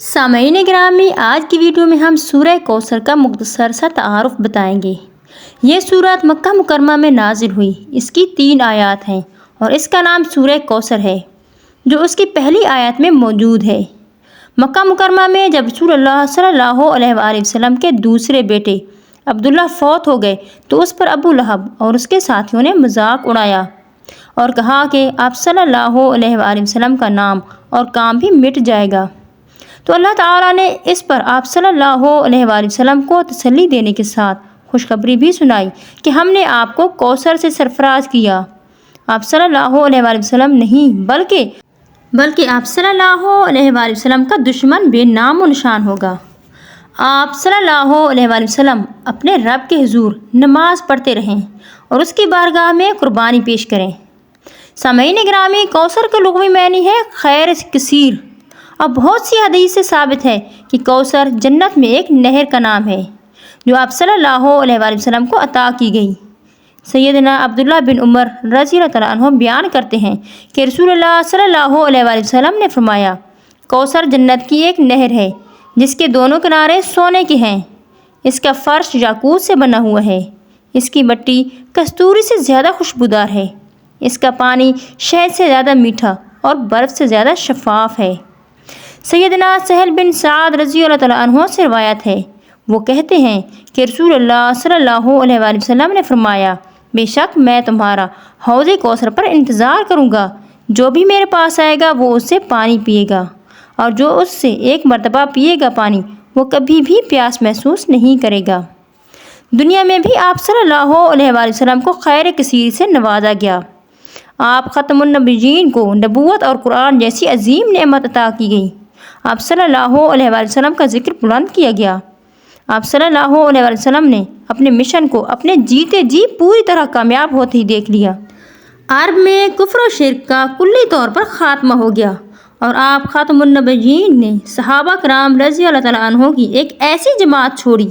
سامعین گرامی، آج کی ویڈیو میں ہم سورہ کوثر کا مختصر سا تعارف بتائیں گے۔ یہ سورت مکہ مکرمہ میں نازل ہوئی۔ اس کی 3 آیات ہیں اور اس کا نام سورہ کوثر ہے، جو اس کی پہلی آیت میں موجود ہے۔ مکہ مکرمہ میں جب رسول اللہ صلی اللہ علیہ وآلہ وسلم کے دوسرے بیٹے عبداللہ فوت ہو گئے تو اس پر ابو لہب اور اس کے ساتھیوں نے مذاق اڑایا اور کہا کہ آپ صلی اللہ علیہ وآلہ وسلم کا نام اور کام بھی مٹ جائے گا۔ تو اللہ تعالیٰ نے اس پر آپ صلی اللہ علیہ وآلہ وسلم کو تسلی دینے کے ساتھ خوشخبری بھی سنائی کہ ہم نے آپ کو کوثر سے سرفراز کیا۔ آپ صلی اللہ علیہ وآلہ وسلم نہیں بلکہ آپ صلی اللہ علیہ وآلہ وسلم کا دشمن بے نام و نشان ہوگا۔ آپ صلی اللہ علیہ وآلہ وسلم اپنے رب کے حضور نماز پڑھتے رہیں اور اس کی بارگاہ میں قربانی پیش کریں۔ سامعین گرامی، کوثر کا لغوی معنی ہے خیر کثیر، اور بہت سی حدیث سے ثابت ہے کہ کوثر جنت میں ایک نہر کا نام ہے جو آپ صلی اللہ علیہ وآلہ وسلم کو عطا کی گئی۔ سیدنا عبداللہ بن عمر رضی اللہ تعالیٰ عنہ بیان کرتے ہیں کہ رسول اللہ صلی اللہ علیہ وآلہ وسلم نے فرمایا، کوثر جنت کی ایک نہر ہے جس کے دونوں کنارے سونے کے ہیں، اس کا فرش یاقوت سے بنا ہوا ہے، اس کی مٹی کستوری سے زیادہ خوشبودار ہے، اس کا پانی شہد سے زیادہ میٹھا اور برف سے زیادہ شفاف ہے۔ سیدنا سہل بن سعد رضی اللہ تعالیٰ عنہ سے روایت ہے، وہ کہتے ہیں کہ رسول اللہ صلی اللہ علیہ وآلہ وسلم نے فرمایا، بے شک میں تمہارا حوض کوثر پر انتظار کروں گا، جو بھی میرے پاس آئے گا وہ اس سے پانی پیے گا، اور جو اس سے ایک مرتبہ پیے گا پانی وہ کبھی بھی پیاس محسوس نہیں کرے گا۔ دنیا میں بھی آپ صلی اللہ علیہ وآلہ وسلم کو خیر کثیر سے نوازا گیا۔ آپ ختم النبیین کو نبوت اور قرآن جیسی عظیم نعمت عطا کی گئی۔ آپ صلی اللہ علیہ وآلہ وسلم کا ذکر بلند کیا گیا۔ آپ صلی اللہ علیہ وآلہ وسلم نے اپنے مشن کو اپنے جیتے جی پوری طرح کامیاب ہوتے ہی دیکھ لیا۔ عرب میں کفر و شرک کا کلی طور پر خاتمہ ہو گیا اور آپ خاتم النبیین نے صحابہ کرام رضی اللہ تعالیٰ عنہ کی ایک ایسی جماعت چھوڑی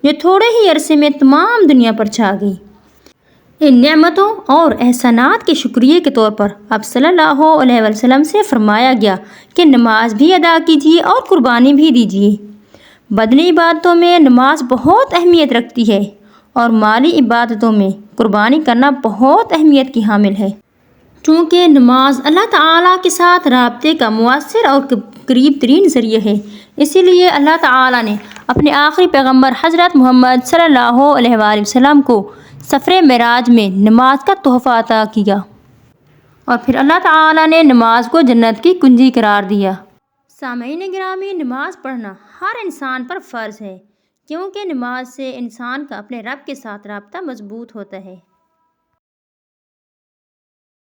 جو تھوڑے ہی عرصے میں تمام دنیا پر چھا گئی۔ ان نعمتوں اور احسانات کے شکریہ کے طور پر آپ صلی اللہ علیہ وآلہ وسلم سے فرمایا گیا کہ نماز بھی ادا کیجیے اور قربانی بھی دیجیے۔ بدنی عبادتوں میں نماز بہت اہمیت رکھتی ہے اور مالی عبادتوں میں قربانی کرنا بہت اہمیت کی حامل ہے، چونکہ نماز اللہ تعالیٰ کے ساتھ رابطے کا مؤثر اور قریب ترین ذریعہ ہے۔ اسی لیے اللہ تعالیٰ نے اپنے آخری پیغمبر حضرت محمد صلی اللہ علیہ وآلہ وسلم کو سفر معراج میں نماز کا تحفہ عطا کیا، اور پھر اللہ تعالیٰ نے نماز کو جنت کی کنجی قرار دیا۔ سامعین گرامی، نماز پڑھنا ہر انسان پر فرض ہے، کیونکہ نماز سے انسان کا اپنے رب کے ساتھ رابطہ مضبوط ہوتا ہے۔